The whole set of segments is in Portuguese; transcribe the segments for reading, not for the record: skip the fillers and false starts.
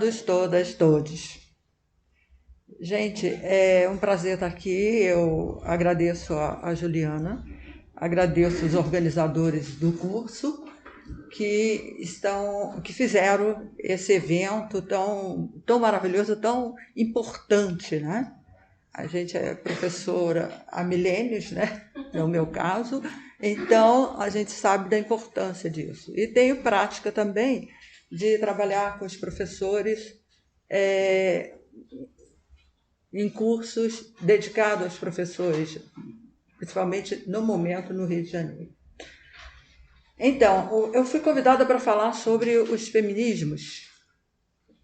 todos, todas, todes. Gente, é um prazer estar aqui. Eu agradeço a Juliana, agradeço os organizadores do curso que fizeram esse evento tão maravilhoso, tão importante, né? A gente é professora há milênios, né? No meu caso, então a gente sabe da importância disso. E tenho prática também de trabalhar com os professores em cursos dedicados aos professores, principalmente no momento no Rio de Janeiro. Então, eu fui convidada para falar sobre os feminismos.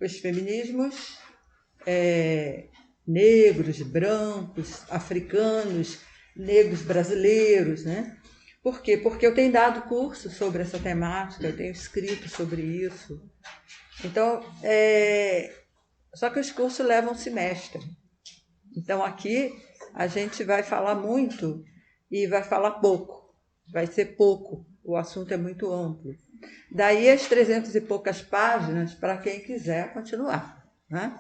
Os feminismos negros, brancos, africanos, negros brasileiros, né? Por quê? Porque eu tenho dado curso sobre essa temática, eu tenho escrito sobre isso. Então, só que os cursos levam um semestre. Então, aqui a gente vai falar muito e vai falar pouco. Vai ser pouco. O assunto é muito amplo. Daí as 300 e poucas páginas para quem quiser continuar, né?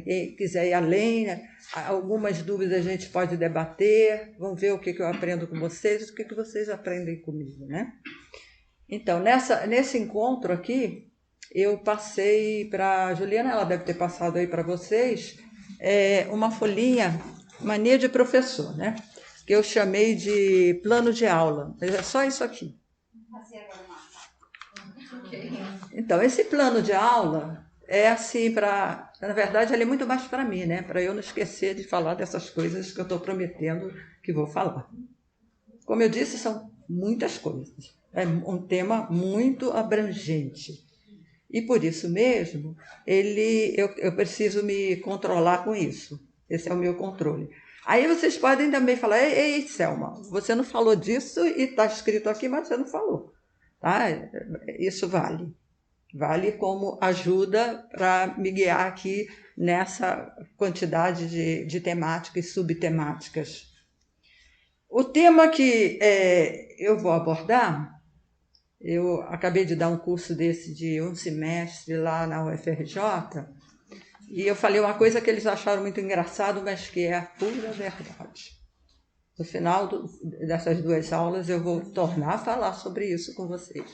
Quem quiser ir além, né? Algumas dúvidas a gente pode debater, vamos ver o que eu aprendo com vocês, o que vocês aprendem comigo, né? Então, nesse encontro aqui, eu passei para a Juliana, ela deve ter passado aí para vocês, uma folhinha, mania de professor, né? Que eu chamei de plano de aula. É só isso aqui. Então, esse plano de aula é assim na verdade, ele é muito mais para mim, né? Para eu não esquecer de falar dessas coisas que eu estou prometendo que vou falar. Como eu disse, são muitas coisas. É um tema muito abrangente. E por isso mesmo, eu preciso me controlar com isso. Esse é o meu controle. Aí vocês podem também falar, ei, Selma, você não falou disso e está escrito aqui, mas você não falou. Tá? Isso vale. Vale como ajuda para me guiar aqui nessa quantidade de temáticas e subtemáticas. O tema que eu vou abordar, eu acabei de dar um curso desse de um semestre lá na UFRJ, e eu falei uma coisa que eles acharam muito engraçado, mas que é a pura verdade. No final dessas 2 aulas eu vou tornar a falar sobre isso com vocês.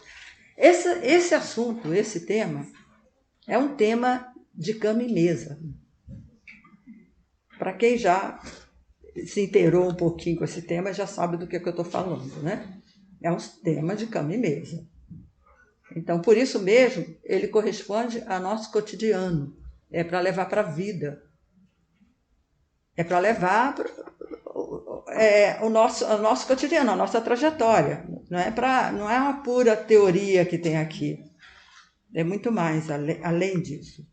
Esse assunto, esse tema, é um tema de cama e mesa. Para quem já se inteirou um pouquinho com esse tema, já sabe do que eu estou falando, né? É um tema de cama e mesa. Então, por isso mesmo, ele corresponde ao nosso cotidiano. É para levar para a vida. É para levar o nosso cotidiano, a nossa trajetória. Não é uma pura teoria que tem aqui. É muito mais, além disso.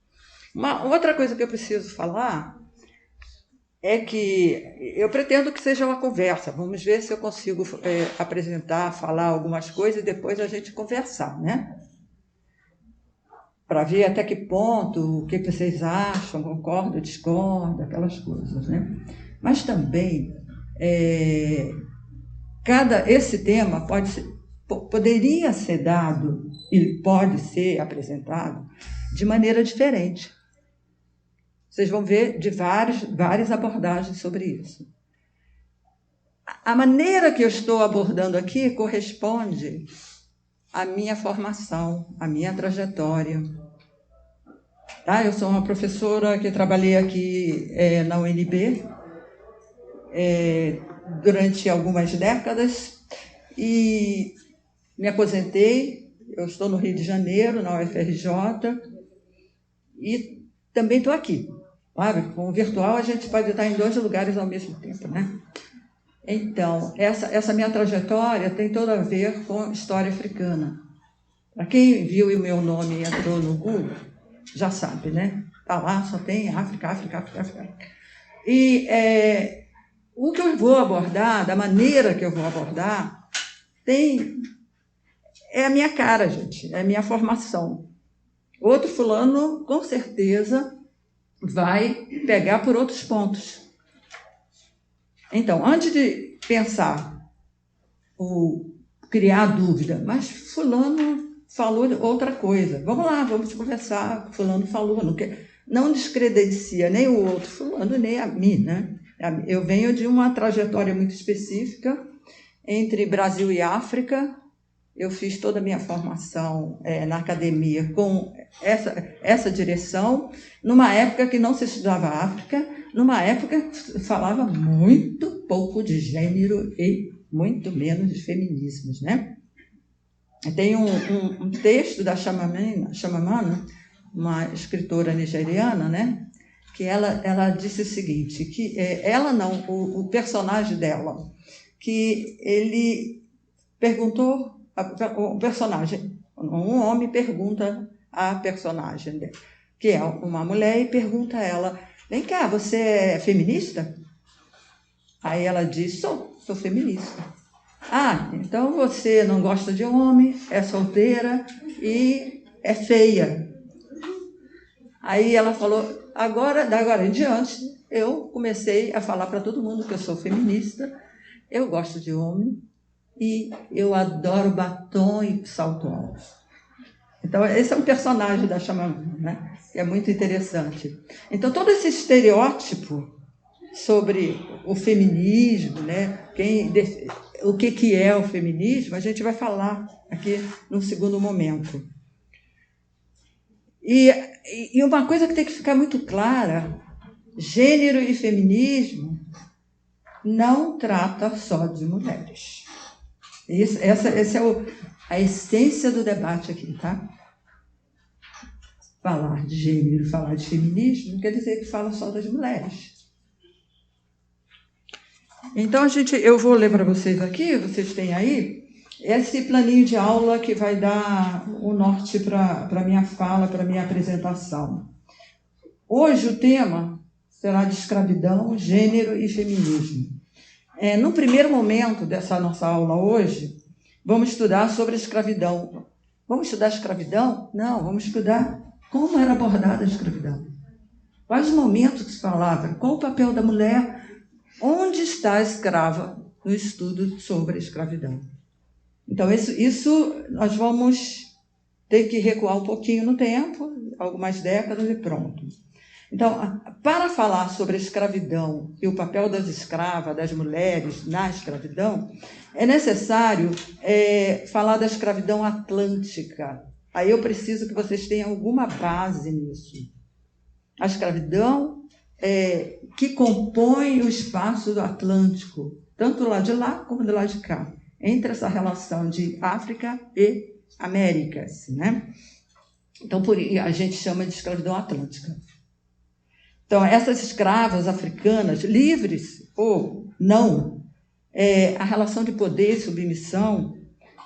Uma outra coisa que eu preciso falar é que eu pretendo que seja uma conversa. Vamos ver se eu consigo apresentar, falar algumas coisas e depois a gente conversar, né? Para ver até que ponto, o que vocês acham, concordam, discordam, aquelas coisas, né? Mas também, esse tema poderia ser dado e pode ser apresentado de maneira diferente. Vocês vão ver de várias abordagens sobre isso. A maneira que eu estou abordando aqui corresponde à minha formação, à minha trajetória. Tá? Eu sou uma professora que trabalhei aqui na UNB durante algumas décadas e me aposentei. Eu estou no Rio de Janeiro, na UFRJ, e também estou aqui. Sabe? Com o virtual a gente pode estar em 2 lugares ao mesmo tempo, né? Então, essa minha trajetória tem tudo a ver com história africana. Para quem viu o meu nome e entrou no Google, já sabe, né? Está lá, só tem África. E o que eu vou abordar, da maneira que eu vou abordar, é a minha cara, gente, é a minha formação. Outro fulano, com certeza, vai pegar por outros pontos. Então, antes de pensar ou criar dúvida, mas fulano falou outra coisa. Vamos lá, vamos conversar. Fulano falou, não descredencia nem o outro fulano, nem a mim, né? Eu venho de uma trajetória muito específica entre Brasil e África. Eu fiz toda a minha formação na academia com essa direção, numa época que não se estudava África, numa época que falava muito pouco de gênero e muito menos de feminismos, né? Tem um texto da Chimamanda, uma escritora nigeriana, né? Que ela disse o seguinte, que ela não, o personagem dela, que ele perguntou, o personagem, um homem pergunta à personagem dele, que é uma mulher, e pergunta a ela, vem cá, você é feminista? Aí ela diz, sou feminista. Ah, então você não gosta de homem, é solteira e é feia. Aí ela falou, da agora em diante, eu comecei a falar para todo mundo que eu sou feminista, eu gosto de homem e eu adoro batom e salto alto. Então, esse é um personagem da Chimamanda, né? Que é muito interessante. Então, todo esse estereótipo sobre o feminismo, né? O que é o feminismo, a gente vai falar aqui no segundo momento. E uma coisa que tem que ficar muito clara, gênero e feminismo não trata só de mulheres. Essa é a essência do debate aqui, tá? Falar de gênero, falar de feminismo, não quer dizer que fala só das mulheres. Então, eu vou ler para vocês aqui, vocês têm aí, esse planinho de aula que vai dar o norte para a minha fala, para a minha apresentação. Hoje o tema será de escravidão, gênero e feminismo. No primeiro momento dessa nossa aula hoje, vamos estudar sobre a escravidão. Vamos estudar a escravidão? Não, vamos estudar como era abordada a escravidão. Quais os momentos que se falava? Qual o papel da mulher? Onde está a escrava no estudo sobre a escravidão? Então, isso nós vamos ter que recuar um pouquinho no tempo, algumas décadas e pronto. Então, para falar sobre a escravidão e o papel das escravas, das mulheres na escravidão, é necessário falar da escravidão atlântica. Aí eu preciso que vocês tenham alguma base nisso. A escravidão que compõe o espaço do Atlântico, tanto lá de lá como do lado de cá, entre essa relação de África e Américas, né? Então, a gente chama de escravidão atlântica. Então, essas escravas africanas, livres ou não, a relação de poder e submissão,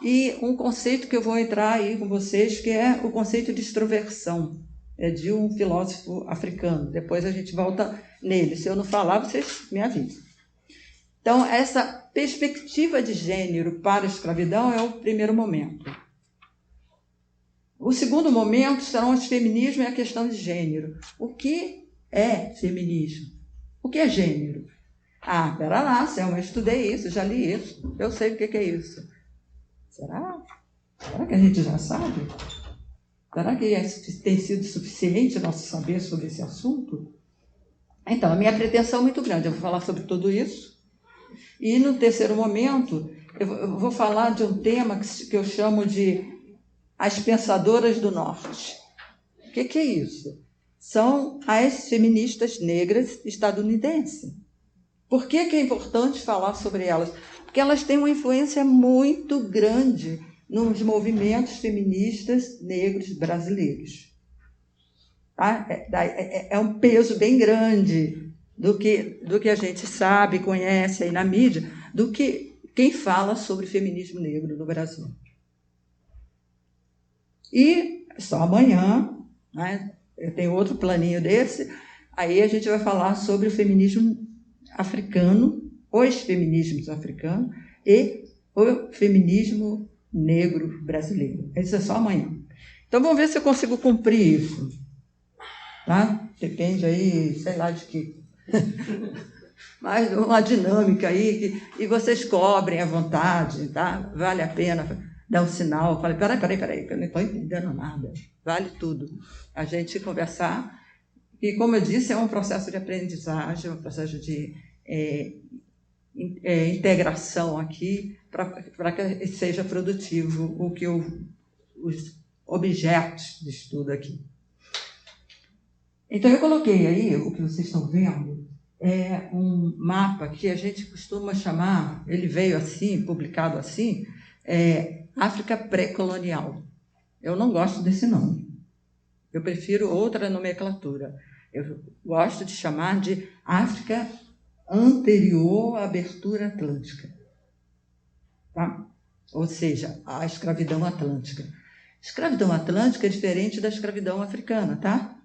e um conceito que eu vou entrar aí com vocês, que é o conceito de extroversão, de um filósofo africano. Depois a gente volta nele. Se eu não falar, vocês me avisam. Então, essa perspectiva de gênero para a escravidão é o primeiro momento. O segundo momento serão os feminismos e a questão de gênero. O que é feminismo? O que é gênero? Ah, pera lá, Selma, eu estudei isso, já li isso, eu sei o que é isso. Será? Será que a gente já sabe? Será que tem sido suficiente nosso saber sobre esse assunto? Então, a minha pretensão é muito grande. Eu vou falar sobre tudo isso. E, no terceiro momento, eu vou falar de um tema que eu chamo de as pensadoras do norte. O que é isso? São as feministas negras estadunidenses. Por que é importante falar sobre elas? Porque elas têm uma influência muito grande nos movimentos feministas negros brasileiros. Tá? É um peso bem grande do que a gente sabe, conhece aí na mídia, do que quem fala sobre feminismo negro no Brasil. E só amanhã, né, eu tenho outro planinho desse, aí a gente vai falar sobre o feminismo africano, os feminismos africanos e o feminismo negro brasileiro. Isso é só amanhã. Então, vamos ver se eu consigo cumprir isso. Tá? Depende aí, sei lá de quê. Mas uma dinâmica aí, e vocês cobrem à vontade, tá? Vale a pena dá um sinal. Eu falei, peraí, que eu não estou entendendo nada. Vale tudo a gente conversar. E, como eu disse, é um processo de aprendizagem, um processo de integração aqui, para que seja produtivo os objetos de estudo aqui. Então, eu coloquei aí, o que vocês estão vendo, é um mapa que a gente costuma chamar, ele veio assim, publicado assim, África pré-colonial. Eu não gosto desse nome. Eu prefiro outra nomenclatura. Eu gosto de chamar de África anterior à abertura atlântica. Tá? Ou seja, a escravidão atlântica. Escravidão atlântica é diferente da escravidão africana, tá?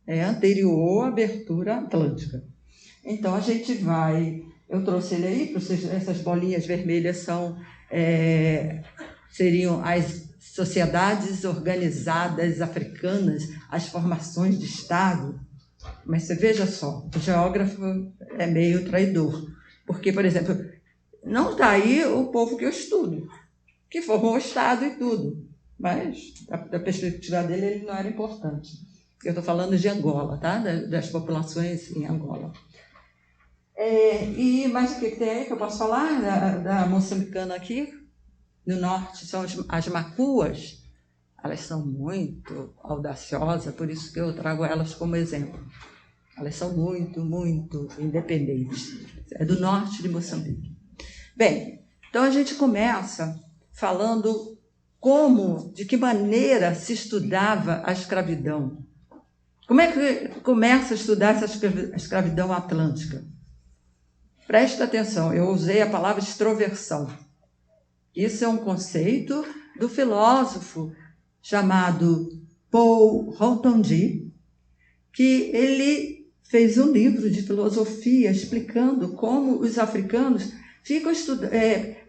É anterior à abertura atlântica. Então, a gente vai... Eu trouxe ele aí, para vocês, essas bolinhas vermelhas seriam as sociedades organizadas africanas, as formações de Estado. Mas você veja só, o geógrafo é meio traidor. Porque, por exemplo, não está aí o povo que eu estudo, que formou o Estado e tudo. Mas, da perspectiva dele, ele não era importante. Eu estou falando de Angola, tá? Das populações em Angola. E mais o que tem aí que eu posso falar? Da moçambicana aqui, no norte, são as macuas. Elas são muito audaciosas, por isso que eu trago elas como exemplo. Elas são muito, muito independentes. É do norte de Moçambique. Bem, então a gente começa falando de que maneira se estudava a escravidão. Como é que começa a estudar essa escravidão atlântica? Presta atenção, eu usei a palavra extroversão. Isso é um conceito do filósofo chamado Paul Rotondi, que ele fez um livro de filosofia explicando como os africanos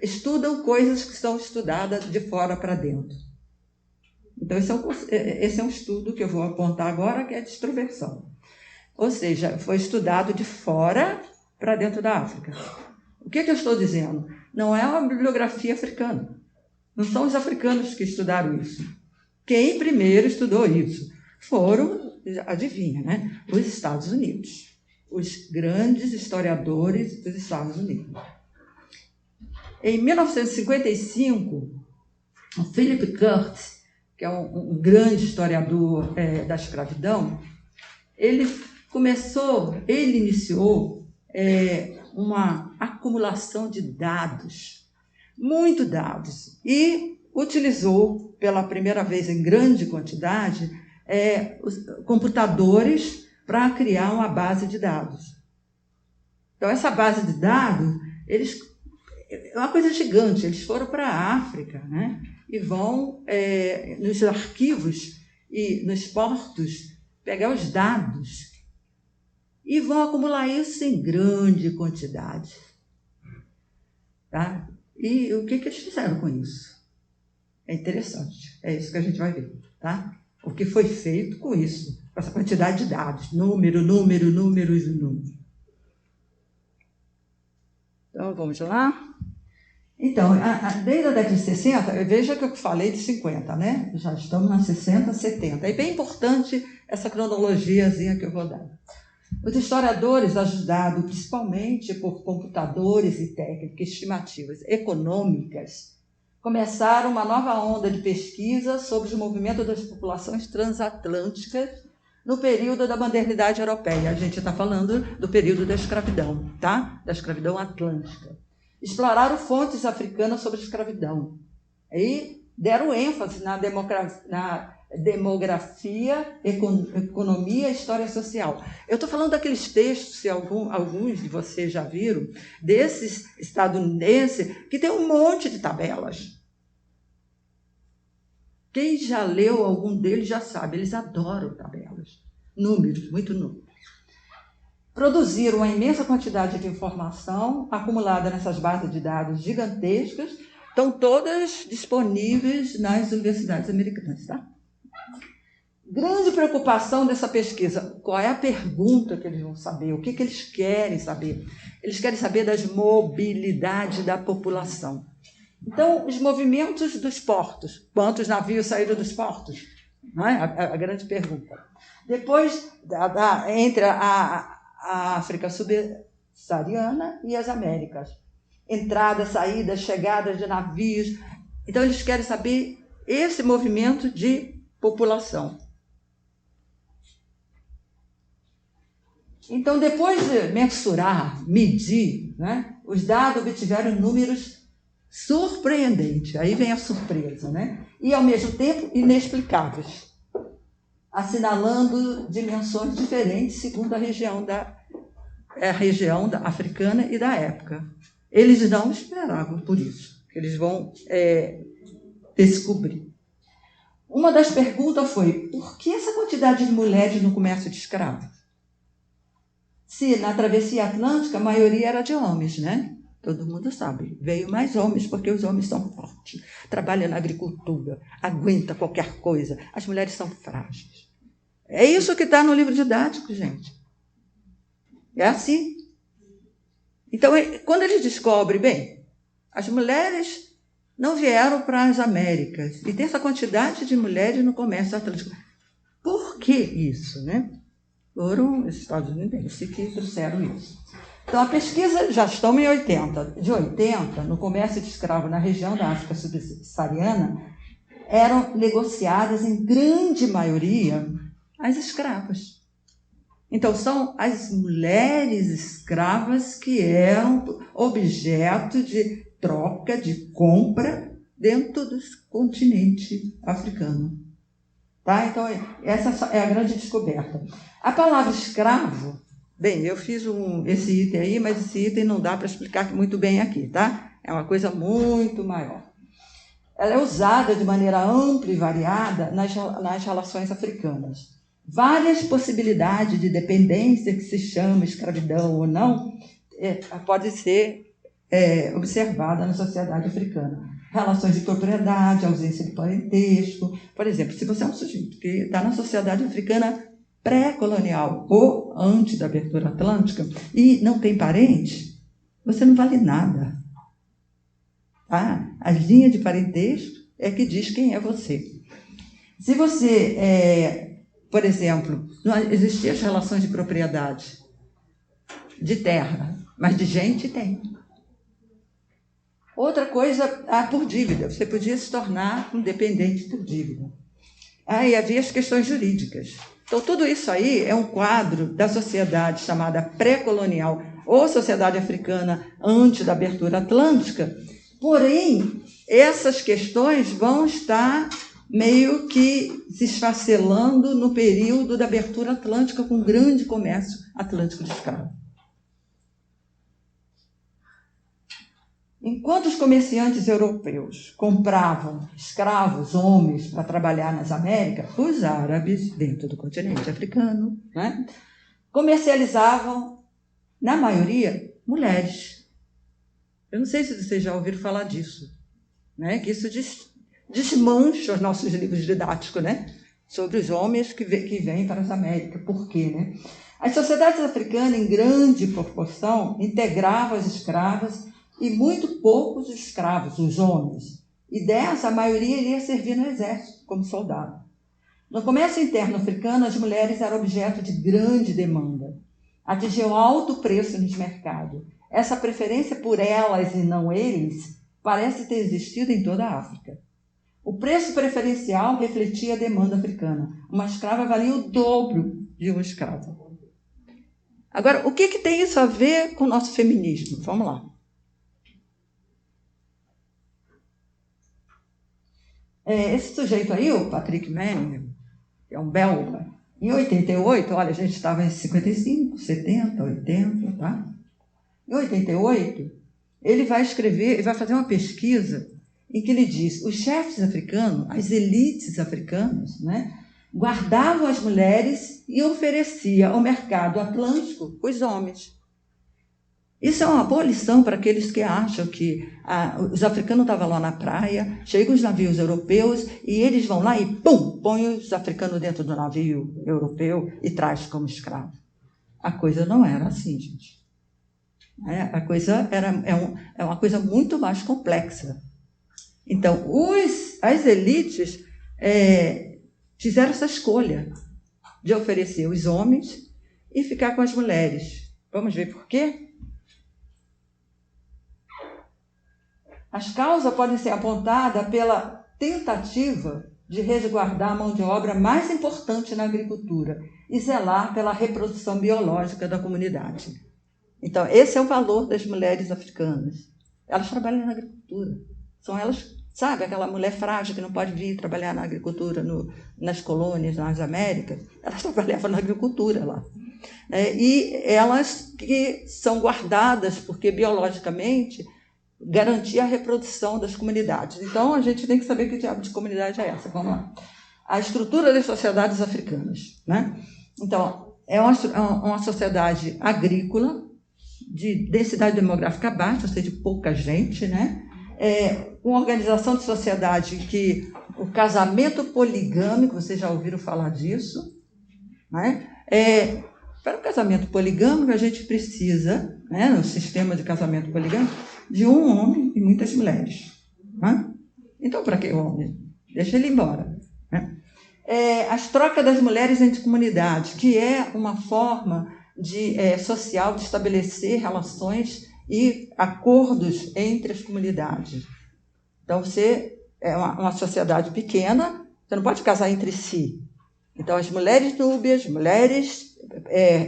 estudam coisas que são estudadas de fora para dentro. Então, esse é um estudo que eu vou apontar agora, que é de extroversão. Ou seja, foi estudado de fora para dentro da África. O que eu estou dizendo? Não é uma bibliografia africana. Não são os africanos que estudaram isso. Quem primeiro estudou isso foram, adivinha, né? Os Estados Unidos. Os grandes historiadores dos Estados Unidos. Em 1955, o Philip Kurtz, que é um grande historiador da escravidão, ele iniciou uma acumulação de dados, muito dados, e utilizou pela primeira vez em grande quantidade os computadores para criar uma base de dados. Então, essa base de dados, é uma coisa gigante. Eles foram para a África, né? E vão nos arquivos e nos portos pegar os dados e vão acumular isso em grande quantidade. Tá? E o que eles fizeram com isso? É interessante. É isso que a gente vai ver. Tá? O que foi feito com isso, com essa quantidade de dados. Números. Então, vamos lá. Então, desde a década de 60, veja que eu falei de 50, né? Já estamos na 60, 70. É bem importante essa cronologiazinha que eu vou dar. Os historiadores, ajudados principalmente por computadores e técnicas estimativas econômicas, começaram uma nova onda de pesquisa sobre o movimento das populações transatlânticas no período da modernidade europeia. A gente está falando do período da escravidão, tá? Da escravidão atlântica. Exploraram fontes africanas sobre a escravidão e deram ênfase na demografia, economia e história social. Eu estou falando daqueles textos, se alguns de vocês já viram, desses estadunidenses, que tem um monte de tabelas. Quem já leu algum deles já sabe, eles adoram tabelas. Números, muito números. Produziram uma imensa quantidade de informação acumulada nessas bases de dados gigantescas, estão todas disponíveis nas universidades americanas, tá? Grande preocupação dessa pesquisa. Qual é a pergunta que eles vão saber? O que eles querem saber? Eles querem saber das mobilidades da população. Então, os movimentos dos portos. Quantos navios saíram dos portos? Não é? A grande pergunta. Depois, entre a África subsaariana e as Américas. Entrada, saída, chegada de navios. Então, eles querem saber esse movimento de população. Então, depois de mensurar, medir, né, os dados obtiveram números surpreendentes. Aí vem a surpresa, né? E, ao mesmo tempo, inexplicáveis, assinalando dimensões diferentes segundo a região africana e da época. Eles não esperavam por isso. Eles vão descobrir. Uma das perguntas foi: por que essa quantidade de mulheres no comércio de escravos? Se na travessia atlântica a maioria era de homens, né? Todo mundo sabe. Veio mais homens porque os homens são fortes, trabalham na agricultura, aguentam qualquer coisa. As mulheres são frágeis. É isso que está no livro didático, gente. É assim. Então, quando eles descobrem, bem, as mulheres não vieram para as Américas e tem essa quantidade de mulheres no comércio atlântico. Por que isso, né? Foram os estadunidenses que trouxeram isso. Então, a pesquisa já estamos em 80. De 80, no comércio de escravos na região da África subsaariana, eram negociadas, em grande maioria, as escravas. Então, são as mulheres escravas que eram objeto de troca, de compra, dentro do continente africano. Tá? Então, essa é a grande descoberta. A palavra escravo, bem, eu fiz esse item aí, mas esse item não dá para explicar muito bem aqui, tá? É uma coisa muito maior. Ela é usada de maneira ampla e variada nas relações africanas. Várias possibilidades de dependência, que se chama escravidão ou não, pode ser observada na sociedade africana. Relações de propriedade, ausência de parentesco. Por exemplo, se você é um sujeito que está na sociedade africana pré-colonial ou antes da abertura atlântica e não tem parente, você não vale nada. Tá? A linha de parentesco é que diz quem é você. Se você, por exemplo, não existiam as relações de propriedade de terra, mas de gente tem. Outra coisa, por dívida. Você podia se tornar um dependente por dívida. Aí havia as questões jurídicas. Então, tudo isso aí é um quadro da sociedade chamada pré-colonial ou sociedade africana antes da abertura atlântica. Porém, essas questões vão estar meio que se esfacelando no período da abertura atlântica, com grande comércio atlântico de escravos. Enquanto os comerciantes europeus compravam escravos, homens, para trabalhar nas Américas, os árabes, dentro do continente africano, né, comercializavam, na maioria, mulheres. Eu não sei se vocês já ouviram falar disso, né, que isso desmancha os nossos livros didáticos, né, sobre os homens que vêm para as Américas. Por quê? Né? As sociedades africanas, em grande proporção, integravam as escravas e muito poucos escravos, os homens. E dessa, a maioria iria servir no exército, como soldado. No comércio interno africano, as mulheres eram objeto de grande demanda. Atingiam alto preço nos mercados. Essa preferência por elas e não eles parece ter existido em toda a África. O preço preferencial refletia a demanda africana. Uma escrava valia o dobro de um escravo. Agora, o que tem isso a ver com o nosso feminismo? Vamos lá. Esse sujeito aí, o Patrick Manning, que é um belga, em 88, olha, a gente estava em 55, 70, 80, tá? Em 88, ele vai escrever, ele vai fazer uma pesquisa em que ele diz: os chefes africanos, as elites africanas, né, guardavam as mulheres e ofereciam ao mercado atlântico os homens. Isso é uma boa lição para aqueles que acham que os africanos estavam lá na praia, chegam os navios europeus e eles vão lá e, pum, põem os africanos dentro do navio europeu e traz como escravo. A coisa não era assim, gente. A coisa é uma coisa muito mais complexa. Então, as elites fizeram essa escolha de oferecer os homens e ficar com as mulheres. Vamos ver por quê? As causas podem ser apontadas pela tentativa de resguardar a mão de obra mais importante na agricultura e zelar pela reprodução biológica da comunidade. Então, esse é o valor das mulheres africanas. Elas trabalham na agricultura. São elas, sabe, aquela mulher frágil que não pode vir trabalhar na agricultura nas colônias, nas Américas. Elas trabalhavam na agricultura lá. E elas que são guardadas, porque biologicamente garantia a reprodução das comunidades. Então, a gente tem que saber que diabo de comunidade é essa. Vamos lá. A estrutura das sociedades africanas. Né? Então, é uma sociedade agrícola, de densidade demográfica baixa, ou seja, de pouca gente, né? Uma organização de sociedade que o casamento poligâmico, vocês já ouviram falar disso, né? Para o casamento poligâmico, a gente precisa, né, no sistema de casamento poligâmico, de um homem e muitas mulheres. Né? Então, para que homem? Deixa ele embora. Né? As trocas das mulheres entre comunidades, que é uma forma social de estabelecer relações e acordos entre as comunidades. Então, você é uma sociedade pequena, você não pode casar entre si. Então, as mulheres núbias, mulheres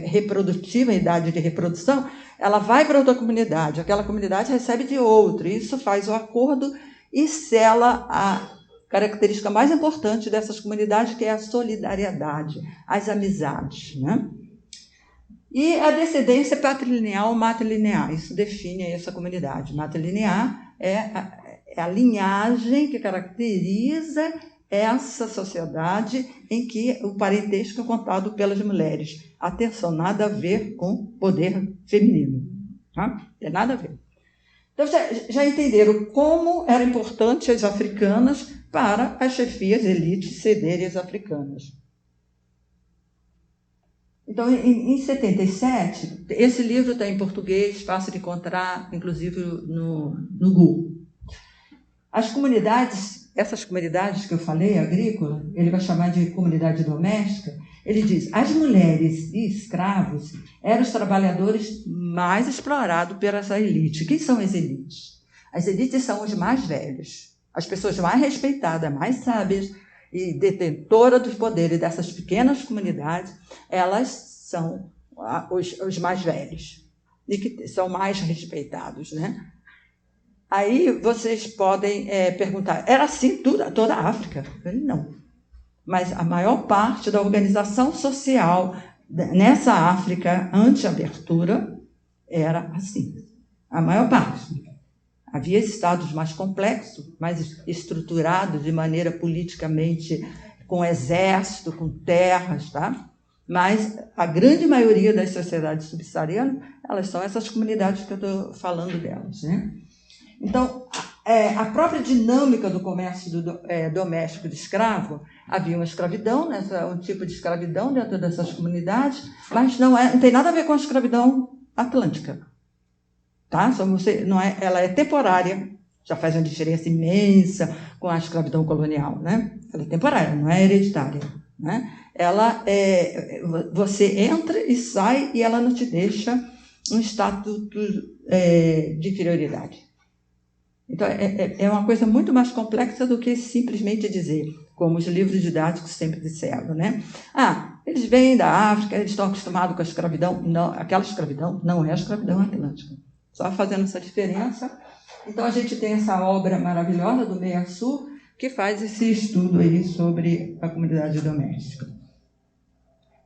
reprodutivas, em idade de reprodução, ela vai para outra comunidade, aquela comunidade recebe de outra, isso faz o acordo e sela a característica mais importante dessas comunidades, que é a solidariedade, as amizades. Né? E a descendência patrilineal ou matrilinear, isso define essa comunidade. Matrilinear é a linhagem que caracteriza essa sociedade em que o parentesco é contado pelas mulheres. Atenção, nada a ver com poder feminino. Tá? Tem nada a ver. Então, já entenderam como era importante as africanas para as chefias elites cederem as africanas. Então, em 77, esse livro está em português, fácil de encontrar, inclusive no Google. As comunidades, essas comunidades que eu falei, agrícola, ele vai chamar de comunidade doméstica, ele diz, as mulheres e escravos eram os trabalhadores mais explorados pelas elites. Quem são as elites? As elites são os mais velhos, as pessoas mais respeitadas, mais sábias e detentoras dos poderes dessas pequenas comunidades, elas são os mais velhos e que são mais respeitados, né? Aí vocês podem perguntar, era assim toda a África? Eu falei, não. Mas a maior parte da organização social nessa África, anti-abertura, era assim. A maior parte. Havia estados mais complexos, mais estruturados de maneira politicamente, com exército, com terras, tá? Mas a grande maioria das sociedades subsaarianas, elas são essas comunidades que eu estou falando delas, né? Então, a própria dinâmica do comércio doméstico de escravo, havia uma escravidão, né, um tipo de escravidão dentro dessas comunidades, mas não tem nada a ver com a escravidão atlântica. Tá? Ela é temporária, já faz uma diferença imensa com a escravidão colonial. Né? Ela é temporária, não é hereditária. Né? Você entra e sai e ela não te deixa um estatuto de inferioridade. Então, é uma coisa muito mais complexa do que simplesmente dizer, como os livros didáticos sempre disseram, né? Eles vêm da África, eles estão acostumados com a escravidão. Não, aquela escravidão não é a escravidão atlântica. Só fazendo essa diferença. Então, a gente tem essa obra maravilhosa do Meia Sul, que faz esse estudo aí sobre a comunidade doméstica.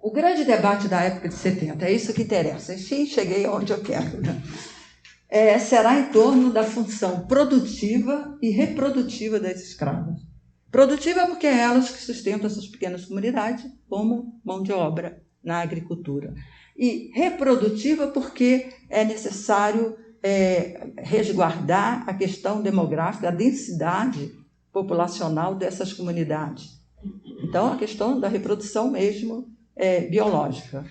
O grande debate da época de 70, é isso que interessa. Enfim, cheguei onde eu quero, né? Será em torno da função produtiva e reprodutiva das escravas. Produtiva porque é elas que sustentam essas pequenas comunidades como mão de obra na agricultura. E reprodutiva porque é necessário resguardar a questão demográfica, a densidade populacional dessas comunidades. Então, a questão da reprodução mesmo biológica.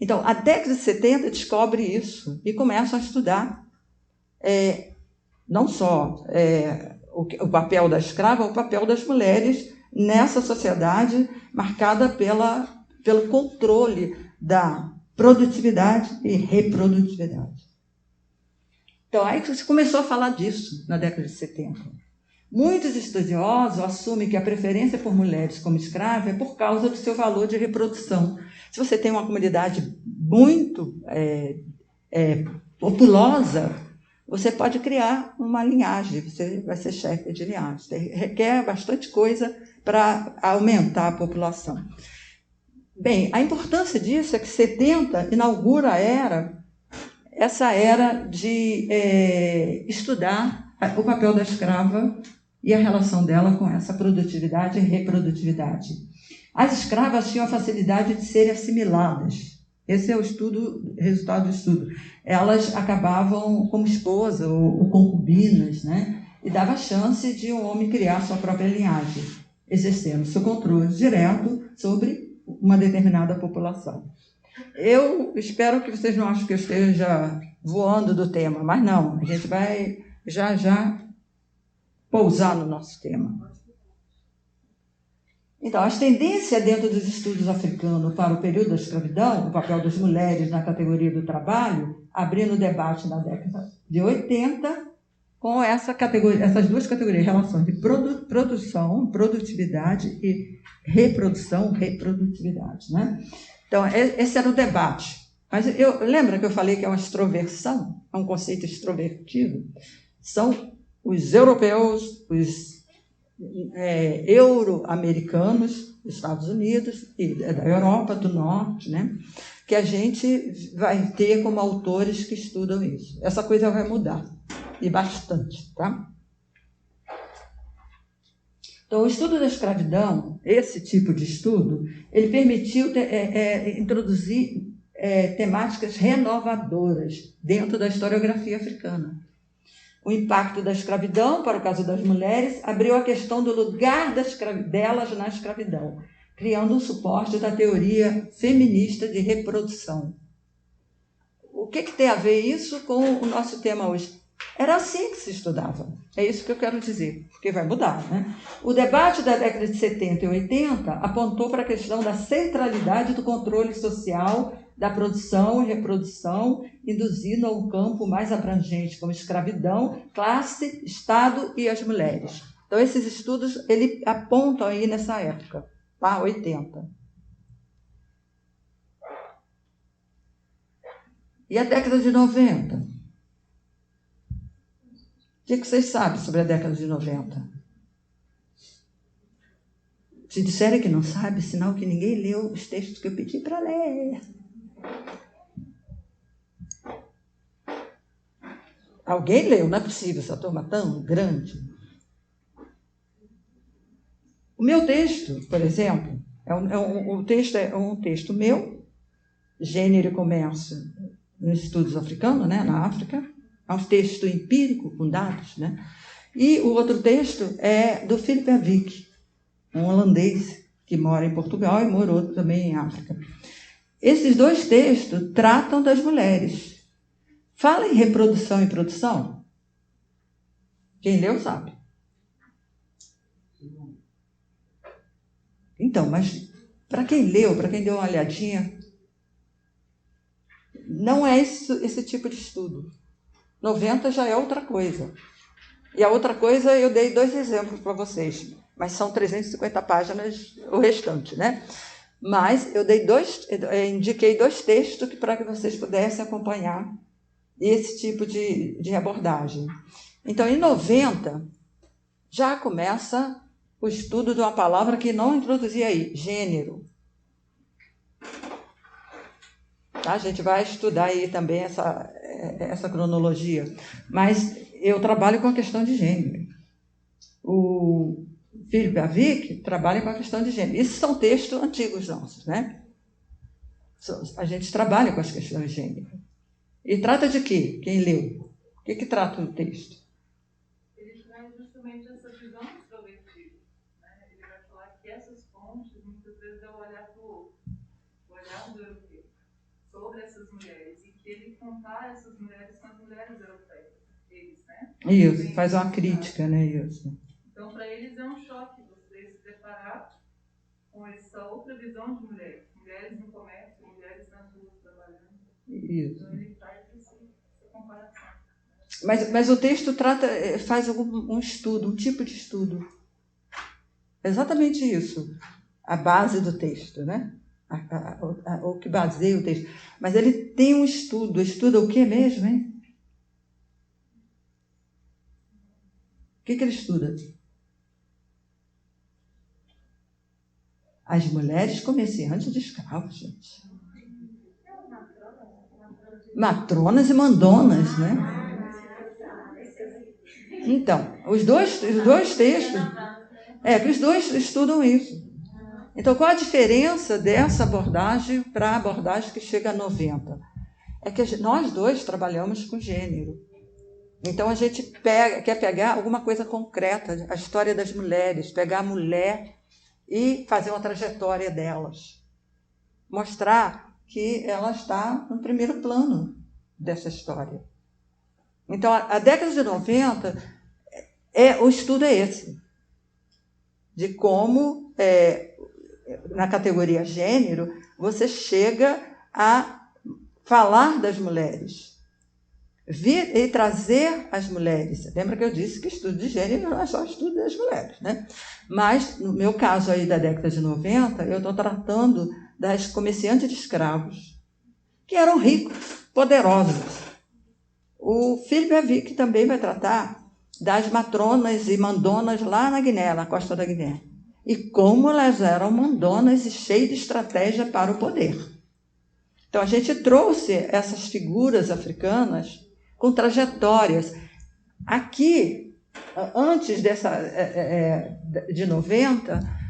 Então, a década de 70 descobre isso e começam a estudar não só o papel da escrava, o papel das mulheres nessa sociedade marcada pelo controle da produtividade e reprodutividade. Então, aí se começou a falar disso na década de 70. Muitos estudiosos assumem que a preferência por mulheres como escrava é por causa do seu valor de reprodução. Se você tem uma comunidade muito populosa, você pode criar uma linhagem, você vai ser chefe de linhagem. Requer bastante coisa para aumentar a população. Bem, a importância disso é que 70 inaugura essa era de estudar o papel da escrava e a relação dela com essa produtividade e reprodutividade. As escravas tinham a facilidade de serem assimiladas. Esse é o resultado do estudo. Elas acabavam como esposa ou concubinas, né? E dava chance de um homem criar sua própria linhagem, exercendo seu controle direto sobre uma determinada população. Eu espero que vocês não achem que eu esteja voando do tema, mas não, a gente vai já pousar no nosso tema. Então, as tendências dentro dos estudos africanos para o período da escravidão, o papel das mulheres na categoria do trabalho, abrindo o debate na década de 80, com essas duas categorias, relações de produção, produtividade e reprodução, reprodutividade, né? Então, esse era o debate. Mas lembra que eu falei que é uma extroversão? É um conceito extrovertido? São os europeus, os euro-americanos, dos Estados Unidos e da Europa do Norte, né? Que a gente vai ter como autores que estudam isso. Essa coisa vai mudar, e bastante, tá? Então, o estudo da escravidão, esse tipo de estudo, ele permitiu introduzir temáticas renovadoras dentro da historiografia africana. O impacto da escravidão, para o caso das mulheres, abriu a questão do lugar delas na escravidão, criando um suporte da teoria feminista de reprodução. O que tem a ver isso com o nosso tema hoje? Era assim que se estudava. É isso que eu quero dizer, porque vai mudar, né? O debate da década de 70 e 80 apontou para a questão da centralidade do controle social da produção e reprodução, induzindo a um campo mais abrangente, como escravidão, classe, Estado e as mulheres. Então, esses estudos ele apontam aí nessa época, tá? 80. E a década de 90? O que vocês sabem sobre a década de 90? Se disserem que não sabe, sinal que ninguém leu os textos que eu pedi para ler. Alguém leu? Não é possível, essa turma tão grande. O meu texto, por exemplo, o texto é um texto meu, Gênero e Comércio nos Estudos Africanos, né, na África. É um texto empírico, com dados, né? E o outro texto é do Philip Avik, um holandês que mora em Portugal e morou também em África. Esses dois textos tratam das mulheres. Fala em reprodução e produção? Quem leu sabe. Então, mas para quem leu, para quem deu uma olhadinha, não é esse tipo de estudo. 90 já é outra coisa. E a outra coisa, eu dei 2 exemplos para vocês, mas são 350 páginas o restante, né? Mas eu indiquei 2 textos para que vocês pudessem acompanhar esse tipo de abordagem. Então, em 90, já começa o estudo de uma palavra que não introduzia aí, gênero. Tá? A gente vai estudar aí também essa cronologia, mas eu trabalho com a questão de gênero. O Philip Avik trabalha com a questão de gênero. Esses são textos antigos nossos, né? A gente trabalha com as questões de gênero. E trata de quê? Quem leu? O que trata o texto? Ele traz justamente essa visão extrovertida, né? Ele vai falar que essas fontes, muitas vezes, é o olhar do outro, o olhar do europeu, sobre essas mulheres, e que ele compara essas mulheres com as mulheres europeias. eles, né? Isso, faz uma crítica, né? Isso. Então, para eles é um choque você se deparar com essa outra visão de mulheres. Mulheres no comércio, mulheres nas ruas trabalhando. Isso. Então, ele faz essa comparação. Mas o texto faz um estudo, um tipo de estudo. Exatamente isso. A base do texto, né? O que baseia o texto. Mas ele tem um estudo. Estuda o que mesmo, hein? O que ele estuda? As mulheres comerciantes de escravos, gente. Matronas e mandonas, né? Então, os dois textos, que os dois estudam isso. Então, qual a diferença dessa abordagem para a abordagem que chega a 90? É que nós dois trabalhamos com gênero. Então, a gente quer pegar alguma coisa concreta, a história das mulheres, pegar a mulher e fazer uma trajetória delas. Mostrar que ela está no primeiro plano dessa história. Então, a década de 90, o estudo é esse. De como, na categoria gênero, você chega a falar das mulheres. Vir e trazer as mulheres. Lembra que eu disse que estudo de gênero não é só estudo das mulheres, né? Mas, no meu caso aí da década de 90, eu estou tratando das comerciantes de escravos, que eram ricos, poderosos. O Philip Evick também vai tratar das matronas e mandonas lá na Guiné, na costa da Guiné. E como elas eram mandonas e cheias de estratégia para o poder. Então, a gente trouxe essas figuras africanas com trajetórias. Aqui, antes de 90,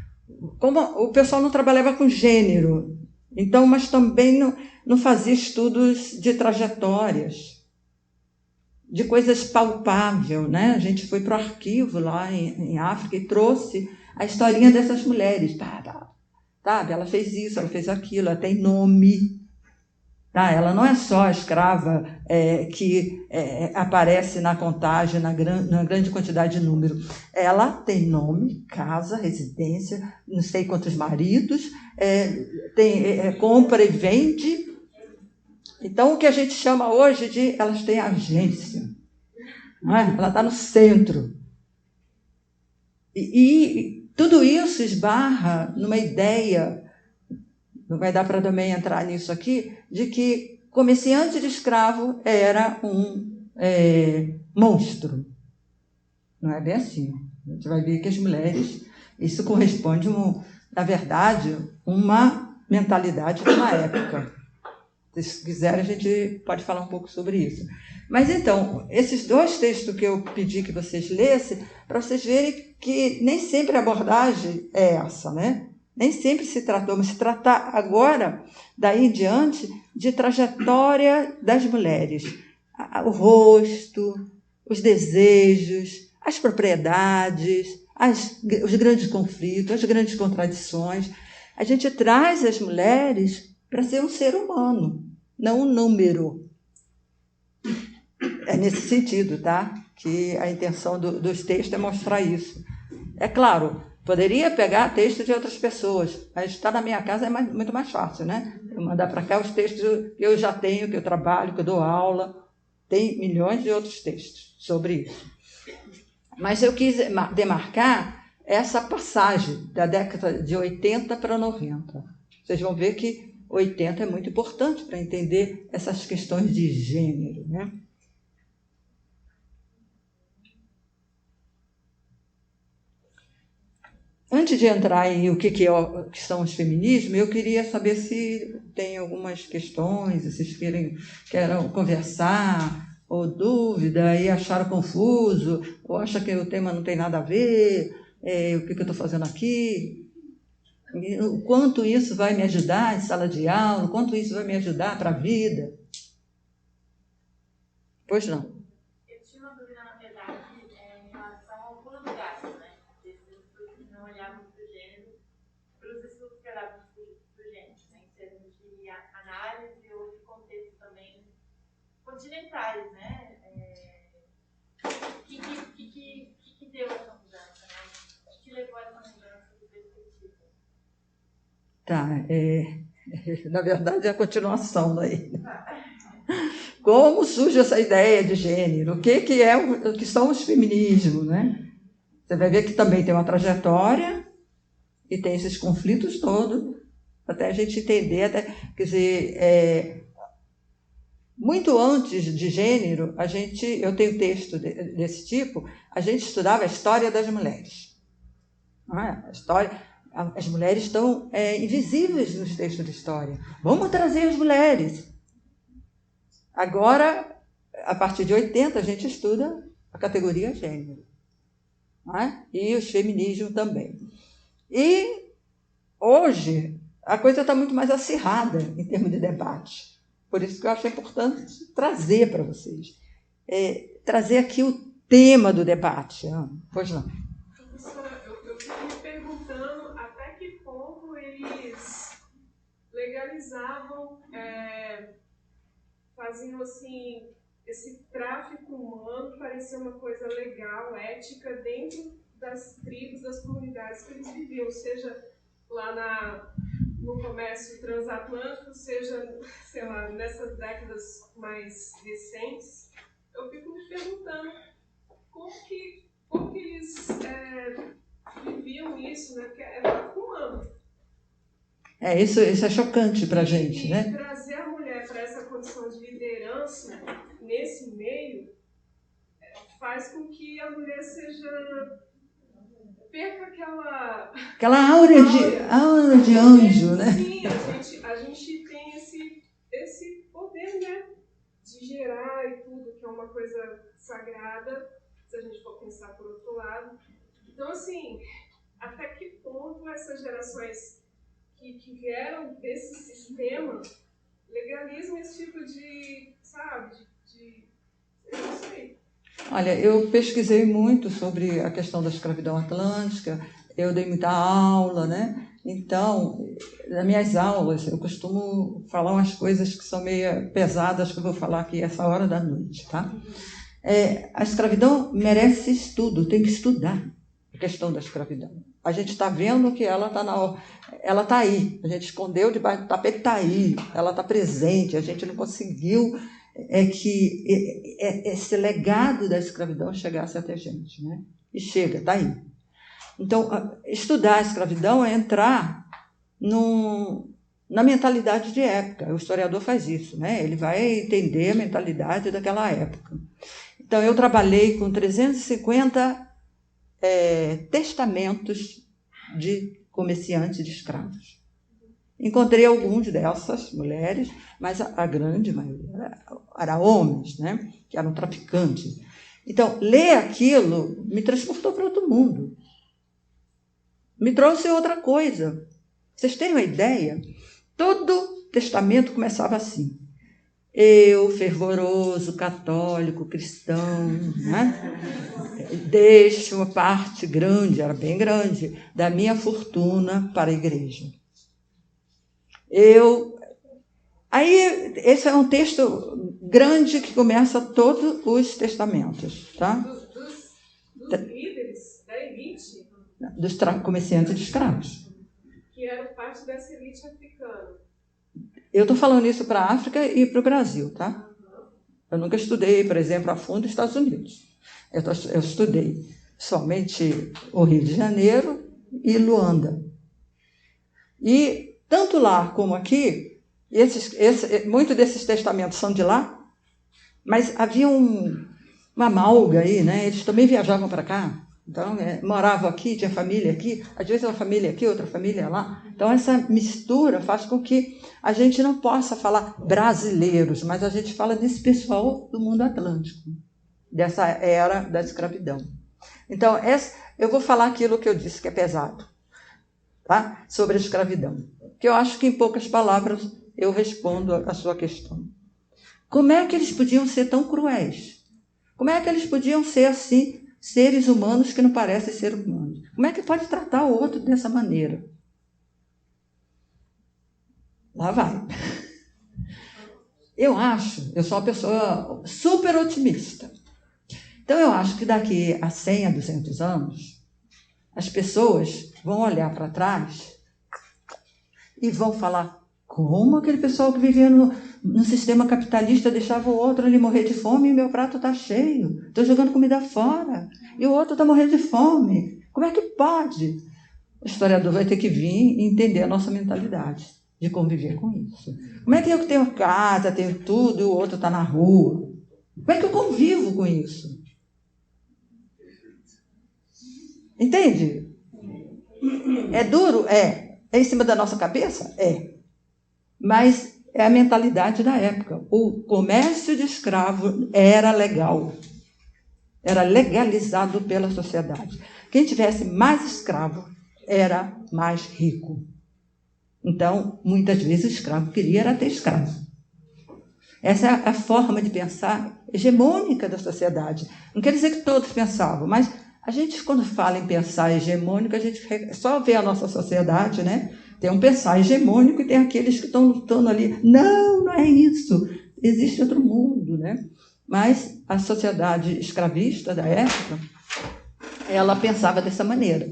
como o pessoal não trabalhava com gênero, então, mas também não fazia estudos de trajetórias, de coisas palpáveis, né? A gente foi para o arquivo lá em África e trouxe a historinha dessas mulheres. Sabe? Ela fez isso, ela fez aquilo, ela tem nome. Tá? Ela não é só a escrava que aparece na contagem, na grande quantidade de número. Ela tem nome, casa, residência, não sei quantos maridos, compra e vende. Então, o que a gente chama hoje de elas têm agência. Não é? Ela está no centro. E tudo isso esbarra numa ideia, não vai dar para também entrar nisso aqui, de que comerciante de escravo era um monstro. Não é bem assim. A gente vai ver que as mulheres, isso corresponde, na verdade, uma mentalidade de uma época. Se quiser, a gente pode falar um pouco sobre isso. Mas então, esses dois textos que eu pedi que vocês lessem, para vocês verem que nem sempre a abordagem é essa, né? Nem sempre se tratou, mas se tratar agora, daí em diante, de trajetória das mulheres. O rosto, os desejos, as propriedades, os grandes conflitos, as grandes contradições. A gente traz as mulheres para ser um ser humano, não um número. É nesse sentido, tá? Que a intenção dos textos é mostrar isso. É claro, poderia pegar textos de outras pessoas, mas estar na minha casa é muito mais fácil, né? Eu mandar para cá os textos que eu já tenho, que eu trabalho, que eu dou aula. Tem milhões de outros textos sobre isso. Mas eu quis demarcar essa passagem da década de 80 para 90. Vocês vão ver que 80 é muito importante para entender essas questões de gênero, né? Antes de entrar em o que são os feminismos, eu queria saber se tem algumas questões, se vocês querem conversar, ou dúvida, e acharam confuso, ou acham que o tema não tem nada a ver, o que eu estou fazendo aqui, o quanto isso vai me ajudar em sala de aula, o quanto isso vai me ajudar para a vida. Pois não. Eu tinha uma dúvida, na verdade, em relação ao pulo do gato, né? Desses estudos que não olhavam para o gênero, para os estudos que olhavam para o gênero, né? Em termos de análise ou de contexto também continentais, né? Tá, na verdade é a continuação daí. Como surge essa ideia de gênero? O que são os feminismos, né? Você vai ver que também tem uma trajetória e tem esses conflitos todos, até a gente entender, quer dizer, muito antes de gênero, eu tenho texto desse tipo, a gente estudava a história das mulheres. Não é? As mulheres estão invisíveis nos textos de história. Vamos trazer as mulheres. Agora, a partir de 80, a gente estuda a categoria gênero. Não é? E os feminismos também. E hoje, a coisa está muito mais acirrada em termos de debate. Por isso que eu acho importante trazer para vocês. Trazer aqui o tema do debate. Pois não. Professora, eu fico me perguntando até que ponto eles legalizavam, faziam assim, esse tráfico humano parecer uma coisa legal, ética, dentro das tribos, das comunidades que eles viviam, seja lá no comércio transatlântico, seja, sei lá, nessas décadas mais recentes. Eu fico me perguntando como que eles viviam isso, né? Porque é tráfico humano. Isso é chocante para a gente, né? E trazer a mulher para essa condição de liderança nesse meio faz com que a mulher perca aquela aura de anjo, né? Sim, a gente tem esse poder, né? De gerar e tudo, que é uma coisa sagrada, se a gente for pensar por outro lado. Então, assim, até que ponto essas gerações que vieram desse sistema legalizam esse tipo de, sabe, eu não sei. Olha, eu pesquisei muito sobre a questão da escravidão atlântica, eu dei muita aula, né? Então, nas minhas aulas, eu costumo falar umas coisas que são meio pesadas, que eu vou falar aqui essa hora da noite, tá? A escravidão merece estudo, tem que estudar a questão da escravidão. A gente está vendo que ela está aí, a gente escondeu debaixo do tapete, está aí, ela está presente, a gente não conseguiu que esse legado da escravidão chegasse até a gente, né? E chega, está aí. Então, estudar a escravidão é entrar na mentalidade de época. O historiador faz isso, né? Ele vai entender a mentalidade daquela época. Então, eu trabalhei com 350 testamentos de comerciantes de escravos. Encontrei alguns dessas mulheres, mas a grande maioria era homens, né? Que eram traficantes. Então, ler aquilo me transportou para outro mundo. Me trouxe outra coisa. Vocês têm uma ideia? Todo testamento começava assim. Eu, fervoroso, católico, cristão, né? Deixo uma parte grande, era bem grande, da minha fortuna para a igreja. Aí, esse é um texto grande que começa todos os testamentos, tá? Dos líderes da elite? Dos comerciantes de escravos. Que eram parte dessa elite africana. Eu estou falando isso para a África e para o Brasil, tá? Eu nunca estudei, por exemplo, a fundo os Estados Unidos. Eu estudei somente o Rio de Janeiro e Luanda. E tanto lá como aqui, muitos desses testamentos são de lá, mas havia uma malga aí, né? Eles também viajavam para cá. Então, moravam aqui, tinha família aqui, às vezes uma família aqui, outra família lá. Então, essa mistura faz com que a gente não possa falar brasileiros, mas a gente fala desse pessoal do mundo atlântico, dessa era da escravidão. Então, eu vou falar aquilo que eu disse que é pesado, tá? Sobre a escravidão. Que eu acho que em poucas palavras eu respondo a sua questão. Como é que eles podiam ser tão cruéis? Como é que eles podiam ser assim, seres humanos que não parecem ser humanos? Como é que pode tratar o outro dessa maneira? Lá vai. Eu sou uma pessoa super otimista. Então eu acho que daqui a 100 a 200 anos, as pessoas vão olhar para trás e vão falar, como aquele pessoal que vivia no sistema capitalista deixava o outro ali morrer de fome e meu prato está cheio, estou jogando comida fora, e o outro está morrendo de fome. Como é que pode? O historiador vai ter que vir e entender a nossa mentalidade de conviver com isso. Como é que eu que tenho casa, tenho tudo, e o outro está na rua? Como é que eu convivo com isso? Entende? É duro? É. É em cima da nossa cabeça? É. Mas é a mentalidade da época. O comércio de escravo era legal. Era legalizado pela sociedade. Quem tivesse mais escravo era mais rico. Então, muitas vezes o escravo queria era ter escravo. Essa é a forma de pensar hegemônica da sociedade. Não quer dizer que todos pensavam, mas a gente, quando fala em pensar hegemônico, a gente só vê a nossa sociedade, né? Tem um pensar hegemônico e tem aqueles que estão lutando ali. Não, não é isso. Existe outro mundo, né? Mas a sociedade escravista da época, ela pensava dessa maneira.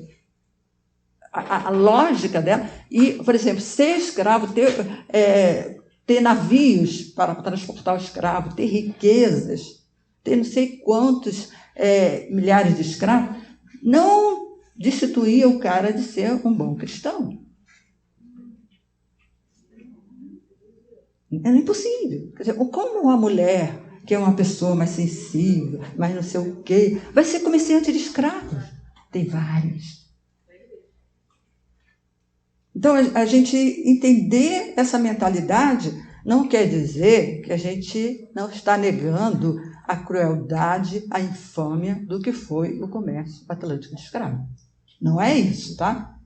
A lógica dela, e, por exemplo, ser escravo, ter navios para transportar o escravo, ter riquezas, ter não sei quantos milhares de escravos, não destituía o cara de ser um bom cristão. Era impossível. Quer dizer, como uma mulher, que é uma pessoa mais sensível, mais não sei o quê, vai ser comerciante de escravos? Tem vários. Então, a gente entender essa mentalidade não quer dizer que a gente não está negando a crueldade, a infâmia do que foi o comércio atlântico de escravos. Não é isso, tá?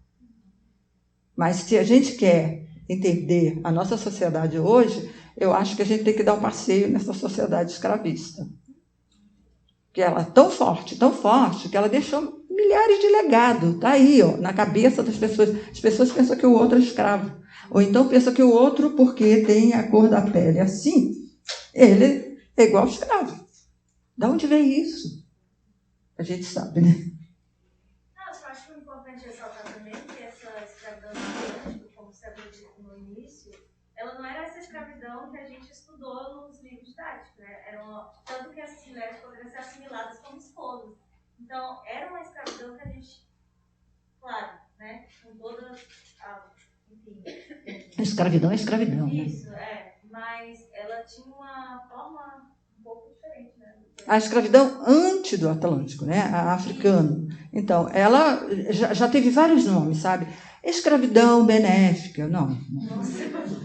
Mas se a gente quer entender a nossa sociedade hoje, eu acho que a gente tem que dar um passeio nessa sociedade escravista. Que ela é tão forte, que ela deixou milhares de legados. Está aí, ó, na cabeça das pessoas. As pessoas pensam que o outro é escravo. Ou então pensam que o outro, porque tem a cor da pele assim, ele é igual ao escravo. De onde vem isso? A gente sabe, né? Não, eu acho importante ressaltar também que essa escravidão atlântica, como você havia dito no início, ela não era essa escravidão que a gente estudou nos livros didáticos, né? Tanto que essas mulheres poderiam ser assimiladas como esposas. Então, era uma escravidão que a gente, claro, né? Com toda a... Enfim. A escravidão é escravidão, né? Isso, mas ela tinha uma forma um pouco diferente, né? A escravidão antes do Atlântico, né? A africana. Então, ela já teve vários nomes, sabe? Escravidão benéfica, não.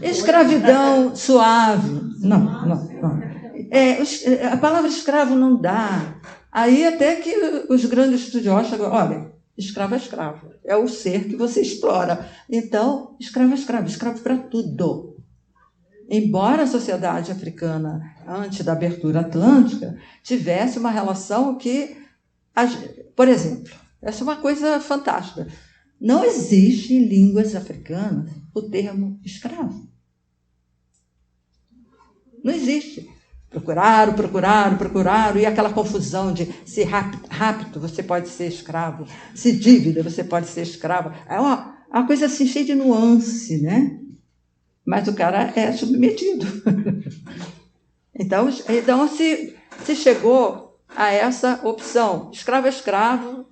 Escravidão suave, não. A palavra escravo não dá. Aí até que os grandes estudiosos chegam, olha, escravo é escravo, é o ser que você explora. Então, escravo é escravo para tudo. Embora a sociedade africana, antes da abertura atlântica, tivesse uma relação que, por exemplo, essa é uma coisa fantástica. Não existe em línguas africanas o termo escravo. Não existe. Procuraram, e aquela confusão de se rápido você pode ser escravo, se dívida você pode ser escravo. É uma coisa assim cheia de nuance, né? Mas o cara é submetido. Então se chegou a essa opção, escravo é escravo,